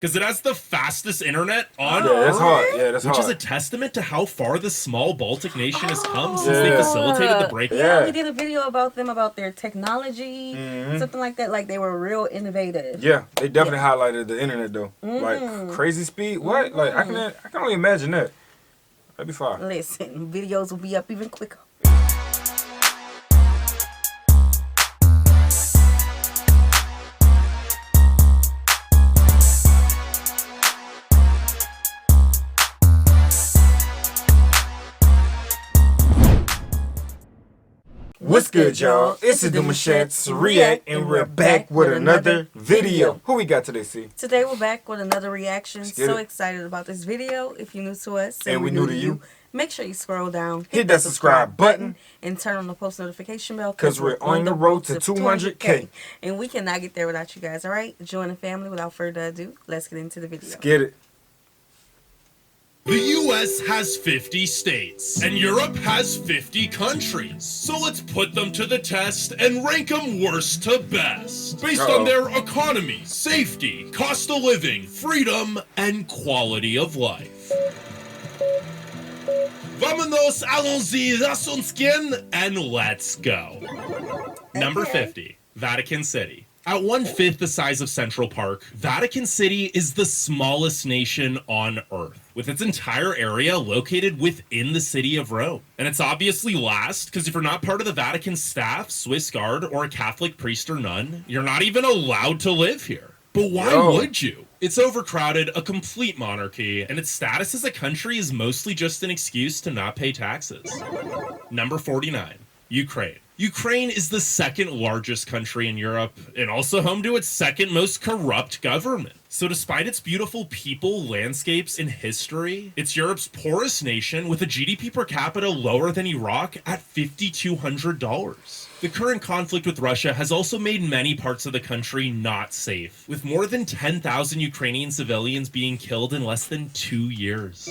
because it has the fastest internet on Yeah, that's Earth, hard. Yeah, that's which hard. is a testament to how far the small Baltic nation has come since they facilitated the break. Yeah, we did a video about them, about their technology, something like that. Like they were real innovative. Yeah, they definitely highlighted the internet though. Like crazy speed. What? Like I can only imagine that. That'd be fine. Listen, videos will be up even quicker. What's good, y'all? It's the Demouchets REACT, and we're back with another video. Who we got today, C? Today we're back with another reaction. So it. excited about this video. If you're new to us And we new to you, make sure you scroll down, hit that subscribe button, and turn on the post notification bell, because we're on the road to 200K. And we cannot get there without you guys, all right? Join the family. Without further ado, let's get into the video. Let's get it. The US has 50 states, and Europe has 50 countries. So let's put them to the test and rank them worst to best, based on their economy, safety, cost of living, freedom, and quality of life. Vámonos, allons-y, rasonskin, and let's go. Number 50, Vatican City. At 1/5 the size of Central Park, Vatican City is the smallest nation on Earth, with its entire area located within the city of Rome. And it's obviously last, because if you're not part of the Vatican staff, Swiss Guard, or a Catholic priest or nun, you're not even allowed to live here. But why would you? It's overcrowded, a complete monarchy, and its status as a country is mostly just an excuse to not pay taxes. Number 49, Ukraine. Ukraine is the second largest country in Europe, and also home to its second most corrupt government. So despite its beautiful people, landscapes, and history, it's Europe's poorest nation with a GDP per capita lower than Iraq at $5,200. The current conflict with Russia has also made many parts of the country not safe, with more than 10,000 Ukrainian civilians being killed in less than 2 years.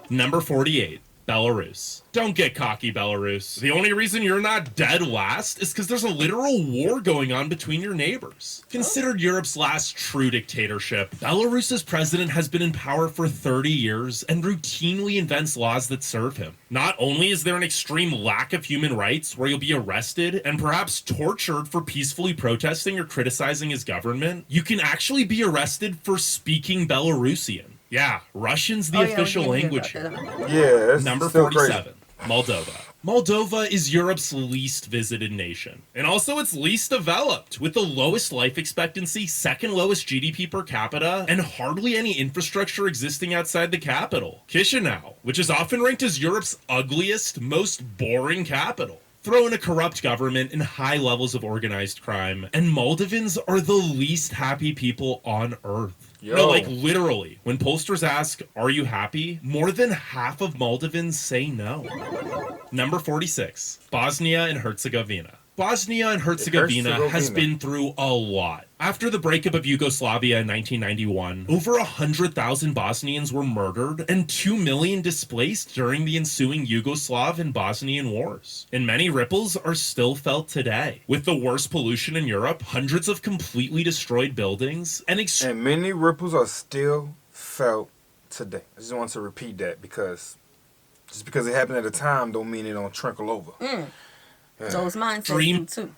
Number 48. Belarus. Don't get cocky, Belarus. The only reason you're not dead last is because there's a literal war going on between your neighbors. Considered Europe's last true dictatorship, Belarus's president has been in power for 30 years and routinely invents laws that serve him. Not only is there an extreme lack of human rights where you'll be arrested and perhaps tortured for peacefully protesting or criticizing his government, you can actually be arrested for speaking Belarusian. Yeah, Russian's the official language here. Yeah, Number 47, Moldova. Moldova is Europe's least visited nation, and also its least developed, with the lowest life expectancy, second lowest GDP per capita, and hardly any infrastructure existing outside the capital, Chisinau, which is often ranked as Europe's ugliest, most boring capital. Throw in a corrupt government and high levels of organized crime, and Moldovans are the least happy people on Earth. No, like literally, when pollsters ask, are you happy? More than half of Moldovans say no. Number 46, Bosnia and Herzegovina. Bosnia and Herzegovina has been through a lot. After the breakup of Yugoslavia in 1991, over 100,000 Bosnians were murdered and 2 million displaced during the ensuing Yugoslav and Bosnian wars. And many ripples are still felt today. With the worst pollution in Europe, hundreds of completely destroyed buildings, and many ripples are still felt today. I just want to repeat that because just because it happened at a time don't mean it don't trickle over. So it's mine too.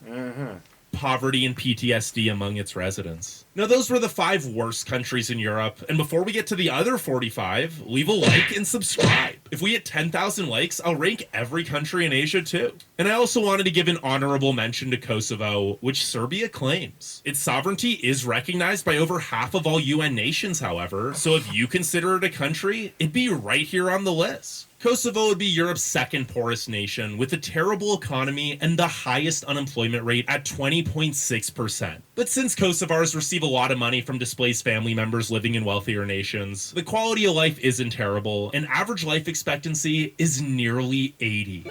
Poverty and PTSD among its residents. Now, those were the 5 worst countries in Europe, and before we get to the other 45, leave a like and subscribe. If we hit 10,000 likes, I'll rank every country in Asia too. And I also wanted to give an honorable mention to Kosovo, which Serbia claims. Its sovereignty is recognized by over half of all UN nations, however, so if you consider it a country, it'd be right here on the list. Kosovo would be Europe's second poorest nation, with a terrible economy and the highest unemployment rate at 20.6%. But since Kosovars receive a lot of money from displaced family members living in wealthier nations, the quality of life isn't terrible, and average life expectancy is nearly 80.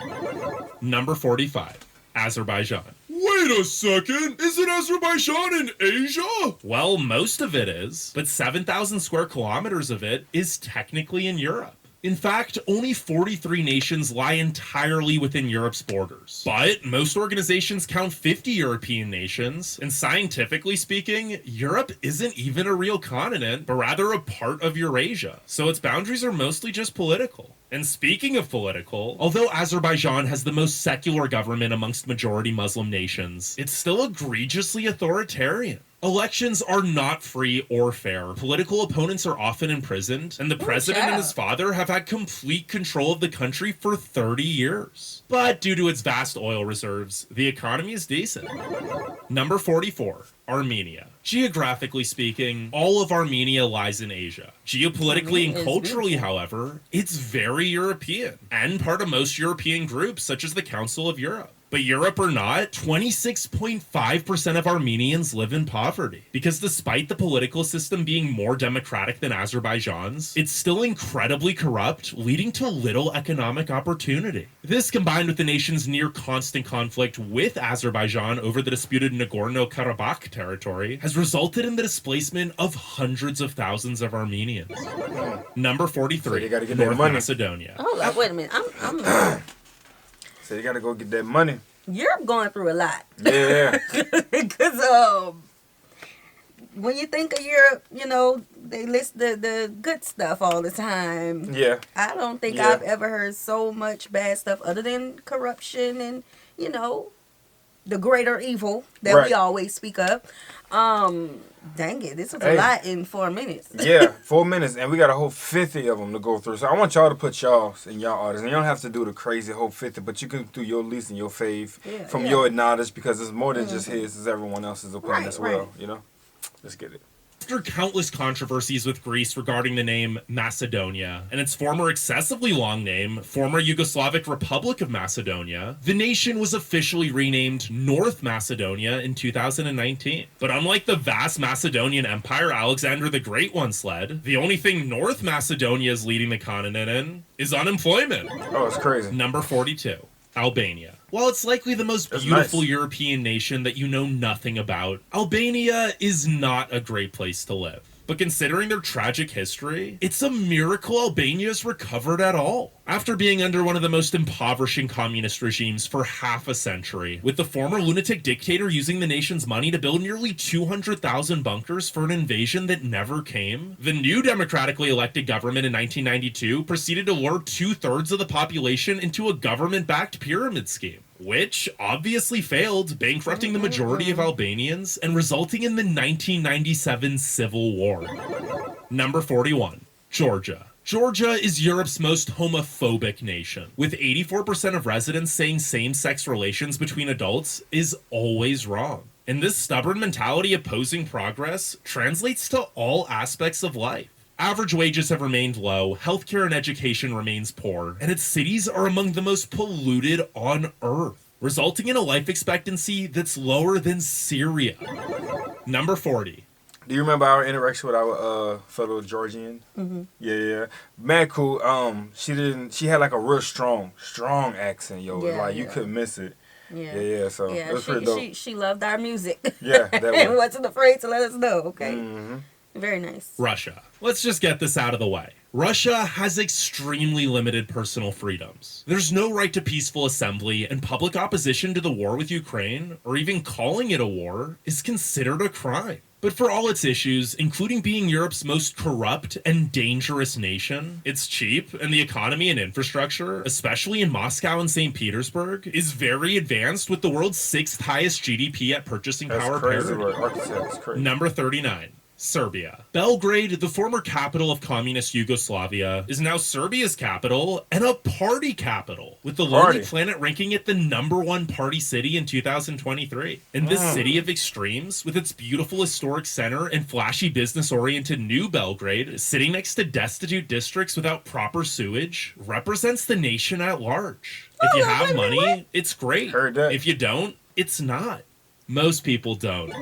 Number 45, Azerbaijan. Wait a second, isn't Azerbaijan in Asia? Well, most of it is, but 7,000 square kilometers of it is technically in Europe. In fact, only 43 nations lie entirely within Europe's borders. But most organizations count 50 European nations, and scientifically speaking, Europe isn't even a real continent, but rather a part of Eurasia. So its boundaries are mostly just political. And speaking of political, although Azerbaijan has the most secular government amongst majority Muslim nations, it's still egregiously authoritarian. Elections are not free or fair. Political opponents are often imprisoned, and the president and his father have had complete control of the country for 30 years. But due to its vast oil reserves, the economy is decent. Number 44, Armenia. Geographically speaking, all of Armenia lies in Asia. Geopolitically and culturally, however, it's very European, and part of most European groups, such as the Council of Europe. But Europe or not, 26.5% of Armenians live in poverty. Because despite the political system being more democratic than Azerbaijan's, it's still incredibly corrupt, leading to little economic opportunity. This, combined with the nation's near constant conflict with Azerbaijan over the disputed Nagorno-Karabakh territory, has resulted in the displacement of hundreds of thousands of Armenians. Number 43, so North Macedonia. Oh, wait a minute. I'm So you gotta go get that money. You're going through a lot. Yeah. Because when you think of Europe, you know, they list the good stuff all the time. Yeah. I don't think I've ever heard so much bad stuff other than corruption and, you know, the greater evil that we always speak of. Dang it, this was a lot in 4 minutes. Yeah, 4 minutes, and we got a whole 50 of them to go through. So I want y'all to put y'all's in y'all artists. And you don't have to do the crazy whole 50, but you can do your least and your fave from your knowledge, because it's more than just his, it's everyone else's opinion as well, you know? Let's get it. After countless controversies with Greece regarding the name Macedonia and its former excessively long name, former Yugoslavic Republic of Macedonia, the nation was officially renamed North Macedonia in 2019. But unlike the vast Macedonian empire Alexander the Great once led, the only thing North Macedonia is leading the continent in is unemployment. Oh, it's crazy. Number 42. Albania. While it's likely the most beautiful European nation that you know nothing about, Albania is not a great place to live. But considering their tragic history, it's a miracle Albania's recovered at all. After being under one of the most impoverishing communist regimes for half a century, with the former lunatic dictator using the nation's money to build nearly 200,000 bunkers for an invasion that never came, the new democratically elected government in 1992 proceeded to lure 2/3 of the population into a government-backed pyramid scheme, which obviously failed, bankrupting the majority of Albanians and resulting in the 1997 Civil War. Number 41, Georgia. Georgia is Europe's most homophobic nation, with 84% of residents saying same-sex relations between adults is always wrong. And this stubborn mentality opposing progress translates to all aspects of life. Average wages have remained low, healthcare and education remains poor, and its cities are among the most polluted on Earth, resulting in a life expectancy that's lower than Syria. Number 40. Do you remember our interaction with our fellow Georgian? Mm-hmm. Yeah. Mad cool. She had like a real strong accent, yo. You couldn't miss it. Yeah. So it was pretty dope. She loved our music. Yeah, that and one. wasn't afraid to let us know. Okay. Mm-hmm. Very nice. Russia. Let's just get this out of the way. Russia has extremely limited personal freedoms. There's no right to peaceful assembly, and public opposition to the war with Ukraine, or even calling it a war, is considered a crime. But for all its issues, including being Europe's most corrupt and dangerous nation, it's cheap, and the economy and infrastructure, especially in Moscow and St. Petersburg, is very advanced, with the world's 6th highest GDP at purchasing power parity. That's crazy. Number 39. Serbia. Belgrade, the former capital of communist Yugoslavia, is now Serbia's capital and a party capital, with the Lonely Planet ranking it the #1 party city in 2023. And this city of extremes, with its beautiful historic center and flashy business-oriented New Belgrade, sitting next to destitute districts without proper sewage, represents the nation at large. If you have money, it's great. If you don't, it's not. Most people don't.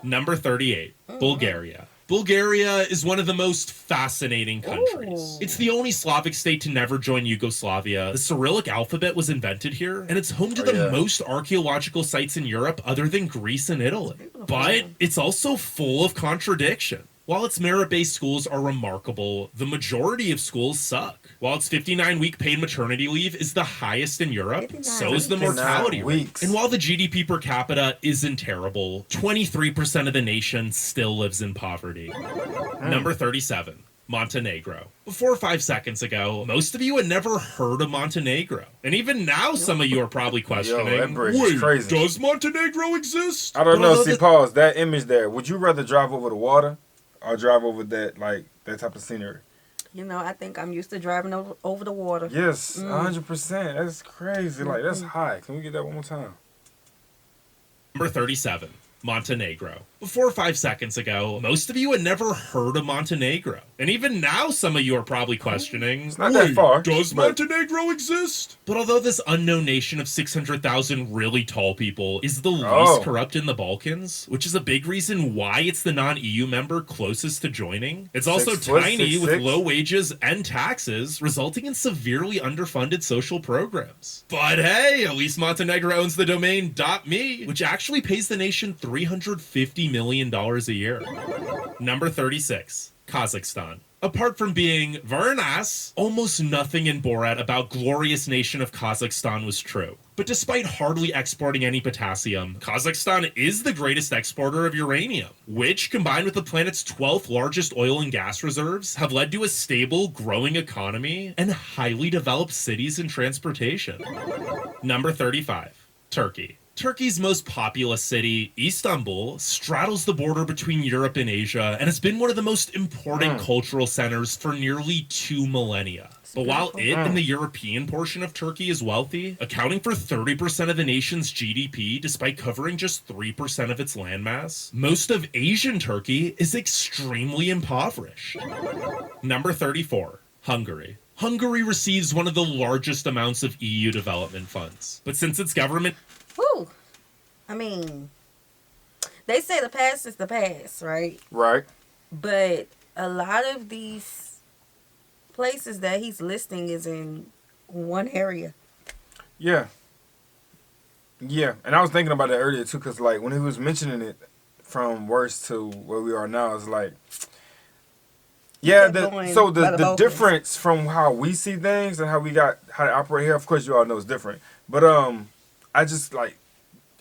Number 38, Bulgaria. Bulgaria is one of the most fascinating countries. It's the only Slavic state to never join Yugoslavia. The Cyrillic alphabet was invented here, and it's home to the most archaeological sites in Europe other than Greece and Italy. But it's also full of contradiction. While its merit-based schools are remarkable, the majority of schools suck. While its 59-week paid maternity leave is the highest in Europe, so is the mortality rate. And while the GDP per capita isn't terrible, 23% of the nation still lives in poverty. Number 37. Montenegro. Before 5 seconds ago, most of you had never heard of Montenegro. And even now, some of you are probably questioning, that bridge is crazy. Does Montenegro exist? I don't know. See, pause. That image there. Would you rather drive over the water or drive over that type of scenery? You know, I think I'm used to driving over the water. Yes, 100%. That's crazy. Like, that's high. Can we get that one more time? Number 37. Montenegro. Before 5 seconds ago, most of you had never heard of Montenegro. And even now, some of you are probably questioning, it's not that far. Does Montenegro exist? But although this unknown nation of 600,000 really tall people is the least corrupt in the Balkans, which is a big reason why it's the non-EU member closest to joining, it's also tiny with low wages and taxes, resulting in severely underfunded social programs. But hey, at least Montenegro owns the domain .me, which actually pays the nation $350 million a year. Number 36. Kazakhstan. Apart from being very nice, almost nothing in Borat about glorious nation of Kazakhstan was true. But despite hardly exporting any potassium, Kazakhstan is the greatest exporter of uranium, which, combined with the planet's 12th largest oil and gas reserves, have led to a stable, growing economy and highly developed cities and transportation. Number 35. Turkey. Turkey's most populous city, Istanbul, straddles the border between Europe and Asia and has been one of the most important cultural centers for nearly 2 millennia. But while it and the European portion of Turkey is wealthy, accounting for 30% of the nation's GDP despite covering just 3% of its landmass, most of Asian Turkey is extremely impoverished. Number 34. Hungary. Hungary receives one of the largest amounts of EU development funds. But since its government... Whew. I mean, they say the past is the past, right? Right. But a lot of these places that he's listing is in one area. Yeah. Yeah. And I was thinking about that earlier, too, because, like, when he was mentioning it from worse to where we are now, it's like... Yeah, the difference from how we see things and how they operate here, of course, you all know it's different. But, I just, like,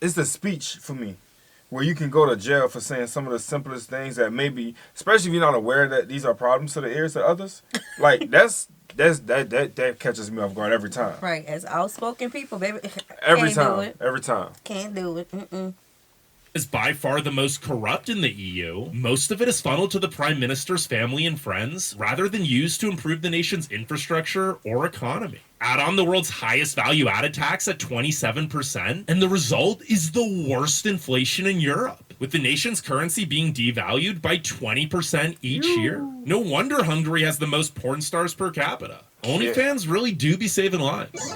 it's the speech for me where you can go to jail for saying some of the simplest things that maybe, especially if you're not aware that these are problems to the ears to others, like, that catches me off guard every time. Right, as outspoken people, baby. Every time. Can't do it. Is by far the most corrupt in the EU, most of it is funneled to the Prime Minister's family and friends, rather than used to improve the nation's infrastructure or economy. Add on the world's highest value-added tax at 27%, and the result is the worst inflation in Europe, with the nation's currency being devalued by 20% each year. No wonder Hungary has the most porn stars per capita. OnlyFans really do be saving lives.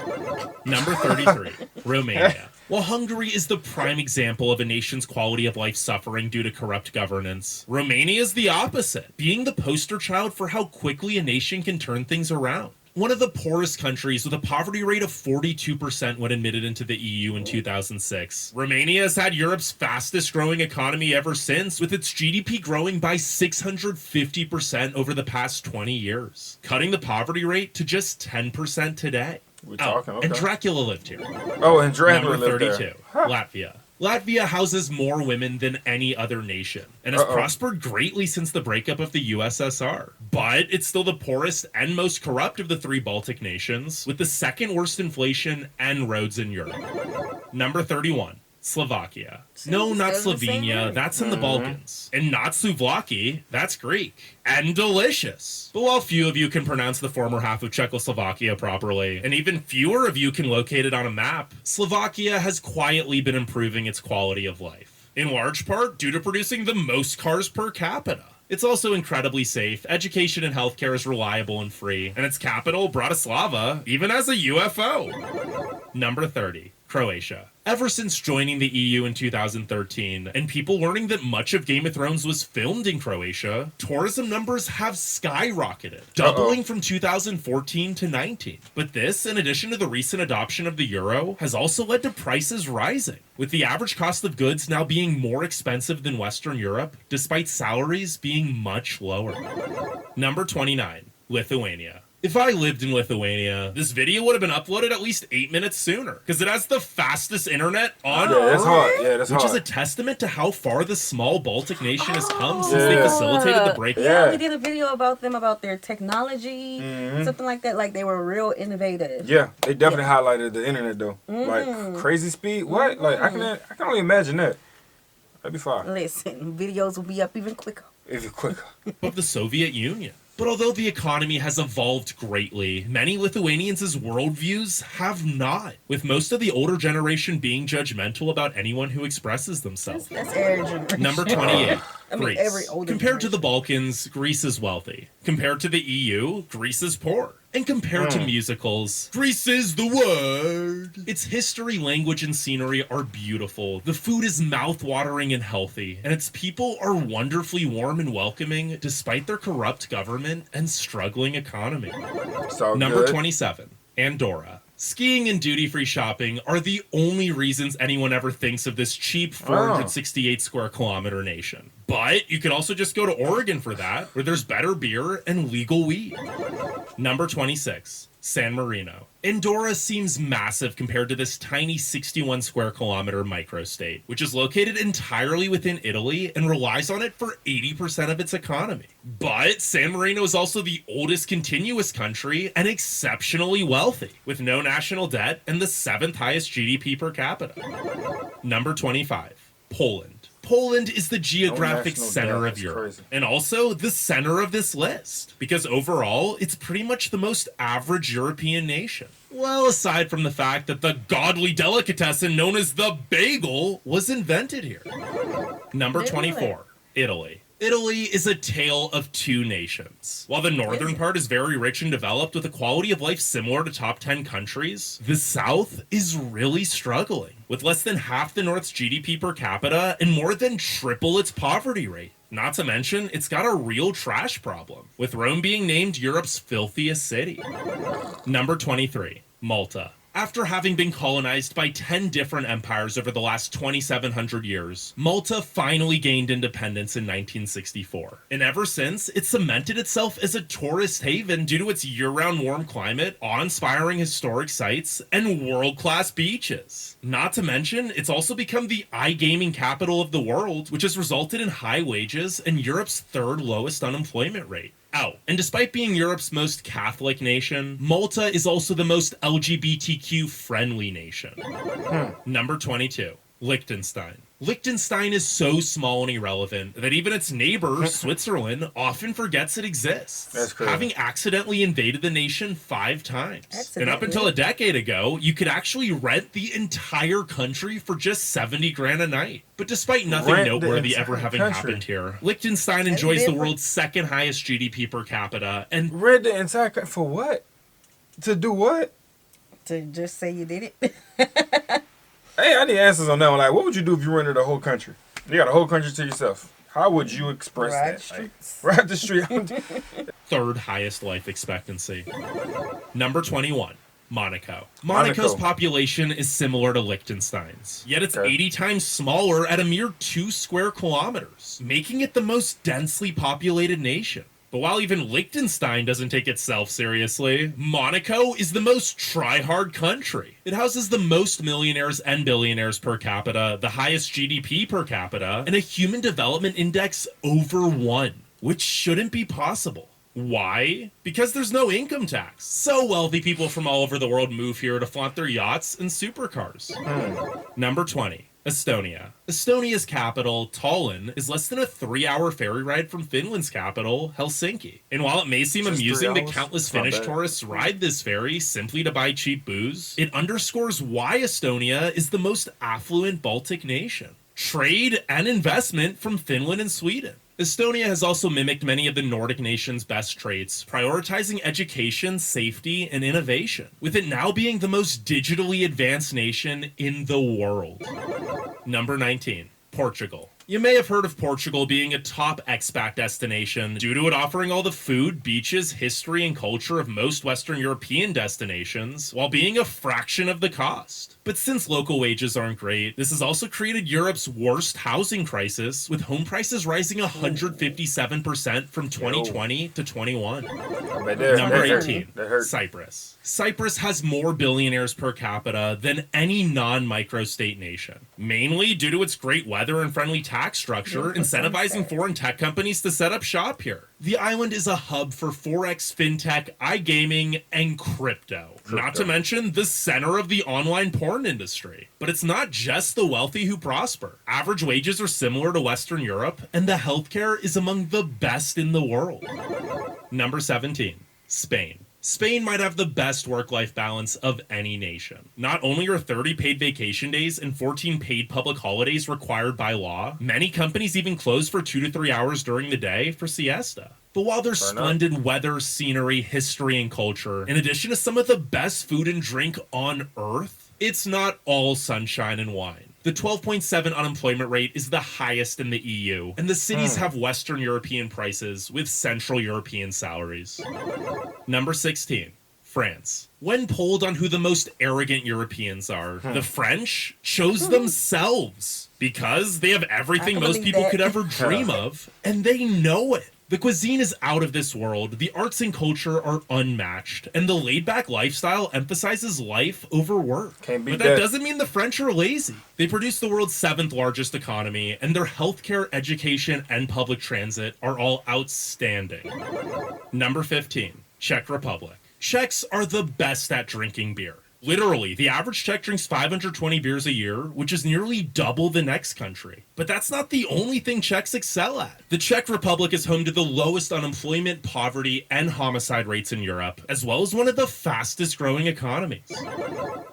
Number 33, Romania. While Hungary is the prime example of a nation's quality of life suffering due to corrupt governance, Romania is the opposite, being the poster child for how quickly a nation can turn things around. One of the poorest countries with a poverty rate of 42% when admitted into the EU in 2006, Romania has had Europe's fastest growing economy ever since, with its GDP growing by 650% over the past 20 years, cutting the poverty rate to just 10% today. We're talking, okay. And Dracula lived here. Oh, and Dracula lived there. Number 32, Latvia. Latvia houses more women than any other nation, and has prospered greatly since the breakup of the USSR. But it's still the poorest and most corrupt of the 3 Baltic nations, with the second worst inflation and roads in Europe. Number 31. Slovakia. No, not Slovenia, that's in the Balkans. And not Souvlaki, that's Greek. And delicious. But while few of you can pronounce the former half of Czechoslovakia properly, and even fewer of you can locate it on a map, Slovakia has quietly been improving its quality of life. In large part due to producing the most cars per capita. It's also incredibly safe, education and healthcare is reliable and free, and its capital, Bratislava, even has a UFO. Number 30. Croatia. Ever since joining the EU in 2013, and people learning that much of Game of Thrones was filmed in Croatia, tourism numbers have skyrocketed, doubling from 2014 to 19. But this, in addition to the recent adoption of the euro, has also led to prices rising, with the average cost of goods now being more expensive than Western Europe, despite salaries being much lower. Number 29, Lithuania. If I lived in Lithuania, this video would have been uploaded at least 8 minutes sooner, because it has the fastest internet on Earth. That's hard. Yeah, that's which hard. is a testament to how far the small Baltic nation has come since they facilitated the break. Yeah, we did a video about them, about their technology, something like that. Like, they were real innovative. Yeah, they definitely highlighted the internet, though. Like, crazy speed. What? Like, I can only imagine that. That'd be fine. Listen, videos will be up even quicker. Even quicker. Of the Soviet Union. But although the economy has evolved greatly, many Lithuanians' worldviews have not, with most of the older generation being judgmental about anyone who expresses themselves. That's every generation. Number 28, Greece. Every older Compared to generation. the Balkans, Greece is wealthy. Compared to the EU, Greece is poor. And compared to musicals, Greece is the word. Its history, language, and scenery are beautiful. The food is mouth-watering and healthy, and its people are wonderfully warm and welcoming despite their corrupt government and struggling economy. Number 27, Andorra. Skiing and duty-free shopping are the only reasons anyone ever thinks of this cheap 468 square kilometer nation. But you could also just go to Oregon for that, where there's better beer and legal weed. Number 26, San Marino. Andorra seems massive compared to this tiny 61 square kilometer microstate, which is located entirely within Italy and relies on it for 80% of its economy. But San Marino is also the oldest continuous country and exceptionally wealthy, with no national debt and the 7th highest GDP per capita. Number 25, Poland. Poland is the geographic center of Europe, and also the center of this list, because overall, it's pretty much the most average European nation. Well, aside from the fact that the godly delicatessen known as the bagel was invented here. Number 24, Italy. Italy is a tale of two nations. While the northern part is very rich and developed with a quality of life similar to top 10 countries, the south is really struggling, with less than half the north's GDP per capita and more than triple its poverty rate. Not to mention, it's got a real trash problem, with Rome being named Europe's filthiest city. Number 23, Malta. After having been colonized by 10 different empires over the last 2,700 years, Malta finally gained independence in 1964. And ever since, it cemented itself as a tourist haven due to its year-round warm climate, awe-inspiring historic sites, and world-class beaches. Not to mention, it's also become the iGaming capital of the world, which has resulted in high wages and Europe's third lowest unemployment rate. And despite being Europe's most Catholic nation, Malta is also the most LGBTQ-friendly nation. Number 22, Liechtenstein. Liechtenstein is so small and irrelevant that even its neighbor, Switzerland, often forgets it exists, That's crazy. having accidentally invaded the nation 5 times. And up until a decade ago, you could actually rent the entire country for just 70 grand a night. But despite nothing noteworthy ever having happened here, Liechtenstein enjoys the world's 2nd highest GDP per capita, and rent the entire country for what? To do what? To just say you did it. Hey, I need answers on that one. Like, what would you do if you rented a whole country? You got a whole country to yourself. How would you express that? Ride the street. 3rd highest life expectancy. Number 21, Monaco. Monaco's population is similar to Liechtenstein's, yet it's 80 times smaller at a mere 2 square kilometers, making it the most densely populated nation. But while even Liechtenstein doesn't take itself seriously, Monaco is the most try-hard country. It houses the most millionaires and billionaires per capita, the highest GDP per capita, and a human development index over 1, which shouldn't be possible. Why? Because there's no income tax. So wealthy people from all over the world move here to flaunt their yachts and supercars. Number 20. Estonia. Estonia's capital, Tallinn, is less than a 3-hour ferry ride from Finland's capital, Helsinki. And while it may seem amusing that countless Finnish tourists ride this ferry simply to buy cheap booze, it underscores why Estonia is the most affluent Baltic nation. Trade and investment from Finland and Sweden. Estonia has also mimicked many of the Nordic nations' best traits, prioritizing education, safety, and innovation, with it now being the most digitally advanced nation in the world. Number 19, Portugal. You may have heard of Portugal being a top expat destination due to it offering all the food, beaches, history, and culture of most Western European destinations, while being a fraction of the cost. But since local wages aren't great, this has also created Europe's worst housing crisis, with home prices rising 157% from 2020 to 21. Number 18, Cyprus. Cyprus has more billionaires per capita than any non-microstate nation, mainly due to its great weather and friendly tax structure, incentivizing foreign tech companies to set up shop here. The island is a hub for Forex, fintech, iGaming, and crypto. Not to mention the center of the online porn industry. But it's not just the wealthy who prosper. Average wages are similar to Western Europe, and the healthcare is among the best in the world. Number 17, Spain. Spain might have the best work-life balance of any nation. Not only are 30 paid vacation days and 14 paid public holidays required by law, many companies even close for 2 to 3 hours during the day for siesta. But while there's splendid weather, scenery, history, and culture, in addition to some of the best food and drink on Earth, it's not all sunshine and wine. The 12.7 unemployment rate is the highest in the EU, and the cities have Western European prices with Central European salaries. Number 16, France. When polled on who the most arrogant Europeans are, the French chose themselves because they have everything most people could ever dream of, and they know it. The cuisine is out of this world, the arts and culture are unmatched, and the laid-back lifestyle emphasizes life over work. But that doesn't mean the French are lazy. They produce the world's 7th largest economy, and their healthcare, education, and public transit are all outstanding. Number 15, Czech Republic. Czechs are the best at drinking beer. Literally, the average Czech drinks 520 beers a year, which is nearly double the next country. But that's not the only thing Czechs excel at. The Czech Republic is home to the lowest unemployment, poverty, and homicide rates in Europe, as well as one of the fastest growing economies.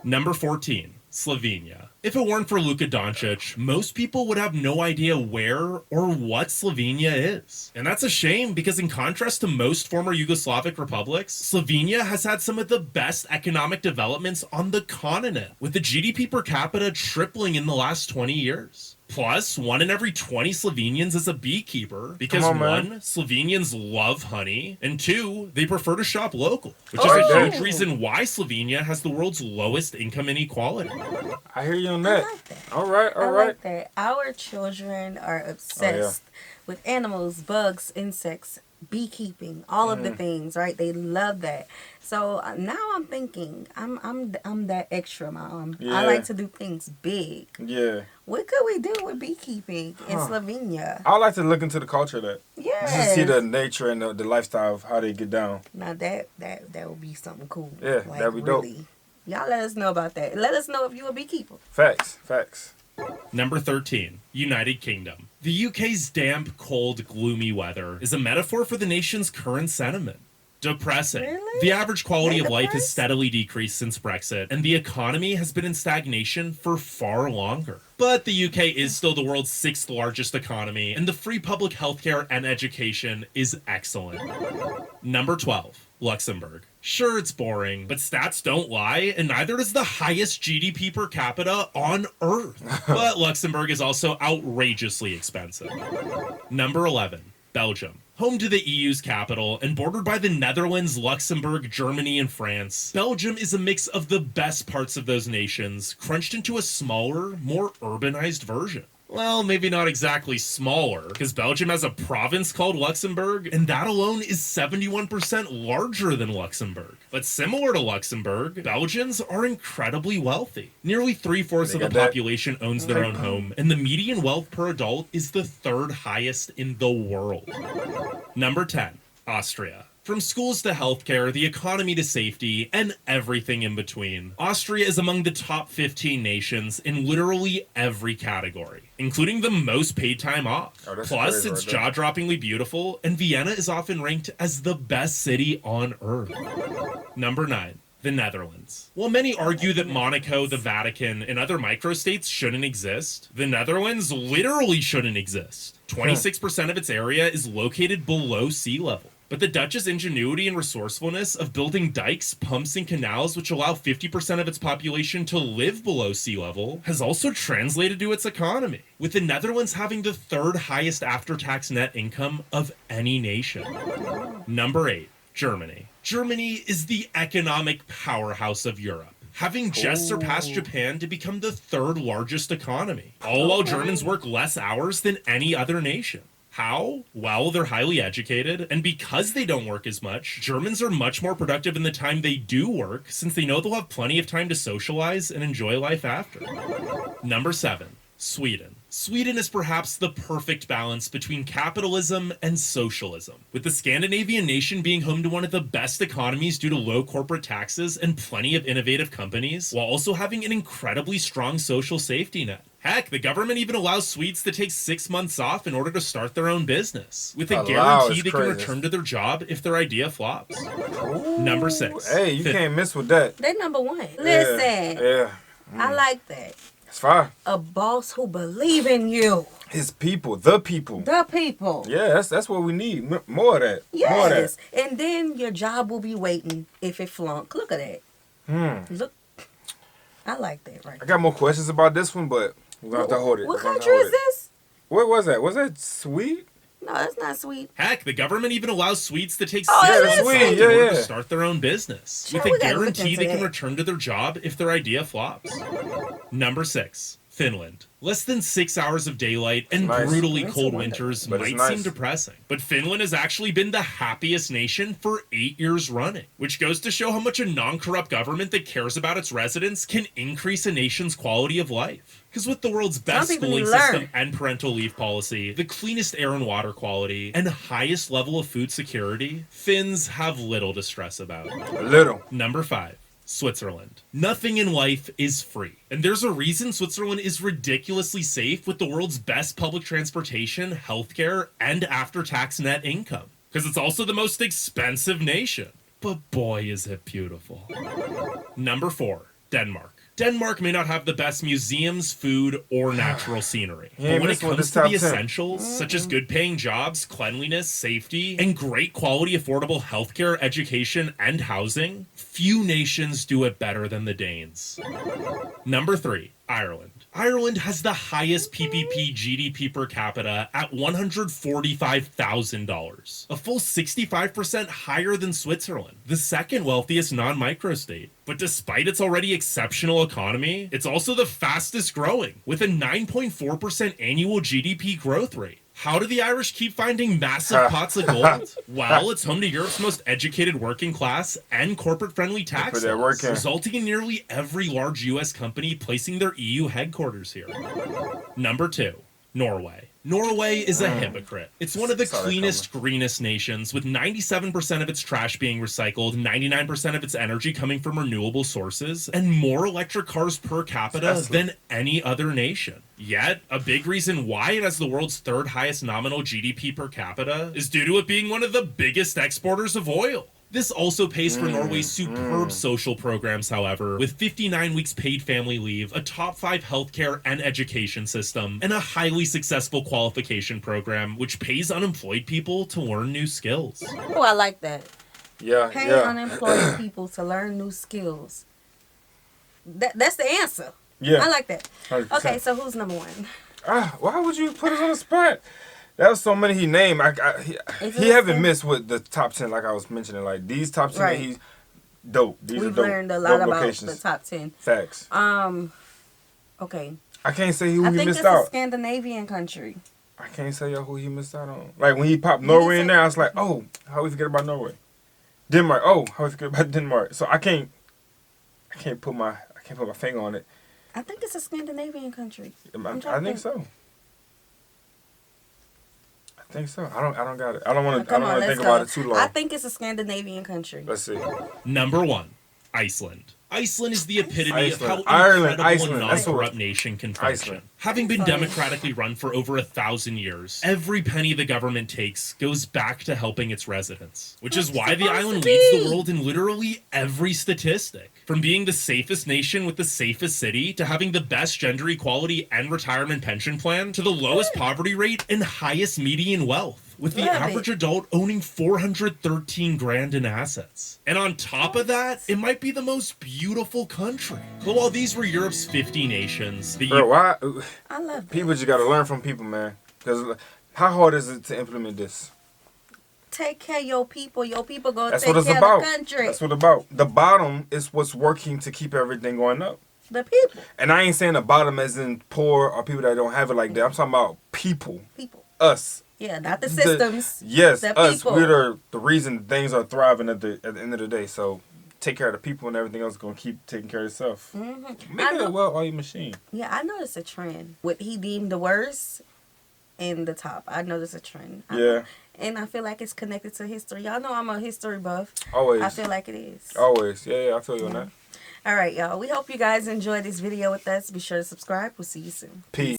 Number 14, Slovenia. If it weren't for Luka Doncic, most people would have no idea where or what Slovenia is. And that's a shame because in contrast to most former Yugoslavic republics, Slovenia has had some of the best economic developments on the continent, with the GDP per capita tripling in the last 20 years. Plus, 1 in every 20 Slovenians is a beekeeper because 1, Slovenians love honey, and 2, they prefer to shop local, which is a huge reason why Slovenia has the world's lowest income inequality. I hear you on that. I like that. All right. I like that. Our children are obsessed with animals, bugs, insects, beekeeping, all of the things, right? They love that. So now I'm thinking, I'm that extra mom. I like to do things big. Yeah. What could we do with beekeeping in Slovenia? I like to look into the culture of that. Yeah. Just to see the nature and the lifestyle of how they get down. Now that would be something cool. Yeah, like, that'd be dope. Y'all let us know about that. Let us know if you're a beekeeper. Facts. Number 13, United Kingdom. The UK's damp, cold, gloomy weather is a metaphor for the nation's current sentiment. Depressing. Really? The average quality of life has steadily decreased since Brexit, and the economy has been in stagnation for far longer. But the UK is still the world's 6th largest economy, and the free public healthcare and education is excellent. Number 12, Luxembourg. Sure, it's boring, but stats don't lie, and neither does the highest GDP per capita on Earth. But Luxembourg is also outrageously expensive. Number 11, Belgium. Home to the EU's capital and bordered by the Netherlands, Luxembourg, Germany, and France, Belgium is a mix of the best parts of those nations, crunched into a smaller, more urbanized version. Well, maybe not exactly smaller, because Belgium has a province called Luxembourg, and that alone is 71% larger than Luxembourg. But similar to Luxembourg, Belgians are incredibly wealthy. Nearly 3/4 of the population owns their own home, and the median wealth per adult is the 3rd highest in the world. Number 10, Austria. From schools to healthcare, the economy to safety, and everything in between, Austria is among the top 15 nations in literally every category, including the most paid time off. Plus, it's jaw-droppingly beautiful, and Vienna is often ranked as the best city on Earth. Number 9, The Netherlands. While many argue that Monaco, the Vatican, and other microstates shouldn't exist, the Netherlands literally shouldn't exist. 26% of its area is located below sea level. But the Dutch's ingenuity and resourcefulness of building dikes, pumps, and canals which allow 50% of its population to live below sea level has also translated to its economy, with the Netherlands having the third highest after-tax net income of any nation. Number 8. Germany. Germany is the economic powerhouse of Europe, having just surpassed Japan to become the third largest economy, all while Germans work less hours than any other nation. How? Well, they're highly educated, and because they don't work as much, Germans are much more productive in the time they do work, since they know they'll have plenty of time to socialize and enjoy life after. Number 7. Sweden. Sweden is perhaps the perfect balance between capitalism and socialism, with the Scandinavian nation being home to one of the best economies due to low corporate taxes and plenty of innovative companies, while also having an incredibly strong social safety net. Heck, the government even allows Swedes to take 6 months off in order to start their own business, with a guarantee they can return to their job if their idea flops. Number 6. Hey, you can't miss with that. They're number 1. Listen. Yeah. I like that. It's fine. A boss who believe in you. His people, the people. The people. Yeah, that's what we need. More of that. Yes. More of that. And then your job will be waiting if it flunk. Look at that. Look. I like that right I got more questions about this one, but we're going to have to hold it. What country is this? What was that? Was that Sweden? No, that's not sweet. Heck, the government even allows Swedes to take 6 Oh, months off in order to start their own business, Sure, with we a gotta look guarantee into they can that. return to their job if their idea flops. Number 6. Finland. Less than 6 hours of daylight and Nice. brutally That's cold wonderful. winters But it's might nice. seem depressing. But Finland has actually been the happiest nation for 8 years running, which goes to show how much a non-corrupt government that cares about its residents can increase a nation's quality of life. Because with the world's best people schooling need to system learn. and parental leave policy, the cleanest air and water quality, and highest level of food security, Finns have little to stress about. Little. Number 5. Switzerland. Nothing in life is free. And there's a reason Switzerland is ridiculously safe with the world's best public transportation, healthcare, and after-tax net income. Because it's also the most expensive nation. But boy, is it beautiful. Number 4. Denmark. Denmark may not have the best museums, food, or natural scenery. But when it comes to the essentials, such as good-paying jobs, cleanliness, safety, and great quality affordable healthcare, education, and housing, few nations do it better than the Danes. Number 3. Ireland. Ireland has the highest PPP GDP per capita at $145,000, a full 65% higher than Switzerland, the second wealthiest non-microstate. But despite its already exceptional economy, it's also the fastest growing, with a 9.4% annual GDP growth rate. How do the Irish keep finding massive pots of gold? Well, it's home to Europe's most educated working class and corporate-friendly tax laws, resulting in nearly every large U.S. company placing their EU headquarters here. Number 2. Norway. Norway is a hypocrite. It's one of the cleanest, greenest nations, with 97% of its trash being recycled, 99% of its energy coming from renewable sources, and more electric cars per capita than any other nation. Yet, a big reason why it has the world's third highest nominal GDP per capita is due to it being one of the biggest exporters of oil. This also pays for Norway's superb social programs, however, with 59 weeks paid family leave, a top 5 healthcare and education system, and a highly successful qualification program which pays unemployed people to learn new skills. Oh, I like that. Yeah, Pay unemployed people to learn new skills. That's the answer. Yeah. I like that. 100%. Okay, so who's number 1? Why would you put us on the spot? That was so many he named. He haven't missed with the top 10 like I was mentioning. Like these top 10, Right. he's dope. These We've are dope. learned a lot Dope about locations. the top 10. Facts. Okay. I can't say who I he think missed it's a out. Scandinavian country. I can't say who he missed out on. Like when he popped Norway in there, I was like, oh, how we forget about Norway? Denmark. Oh, how we forget about Denmark? So I can't put my finger on it. I think it's a Scandinavian country. I think so. I think so. I don't got it. I don't want to think about it too long. I think it's a Scandinavian country. Let's see. Number 1. Iceland. Iceland is the epitome of how Ireland, incredible Iceland, a that's what- non-corrupt nation can function. Iceland. Having been Funny. democratically run for over 1,000 years, every penny the government takes goes back to helping its residents. Which is why the supposed island to leads be. the world in literally every statistic. From being the safest nation with the safest city, to having the best gender equality and retirement pension plan, to the lowest poverty rate and highest median wealth. With the Love average it. adult owning 413 grand in assets. And on top of that, it might be the most beautiful country. So while these were Europe's 50 nations, the Bro, why? I love that. People just gotta learn from people, man. Because how hard is it to implement this? Take care of your people. Your people gonna That's take what it's care about. of the country. That's what it's about. The bottom is what's working to keep everything going up. The people. And I ain't saying the bottom as in poor or people that don't have it like that. I'm talking about people. People. Us. Yeah, not the systems. Yes, the us. people. We're the reason things are thriving at the end of the day. So take care of the people and everything else is going to keep taking care of itself. Mm-hmm. Make it a well-oiled machine. Yeah, I noticed a trend. What he deemed the worst in the top. I noticed a trend. Yeah. And I feel like it's connected to history. Y'all know I'm a history buff. Always. I feel like it is. Always. Yeah, I feel you on that. All right, y'all. We hope you guys enjoyed this video with us. Be sure to subscribe. We'll see you soon. Peace.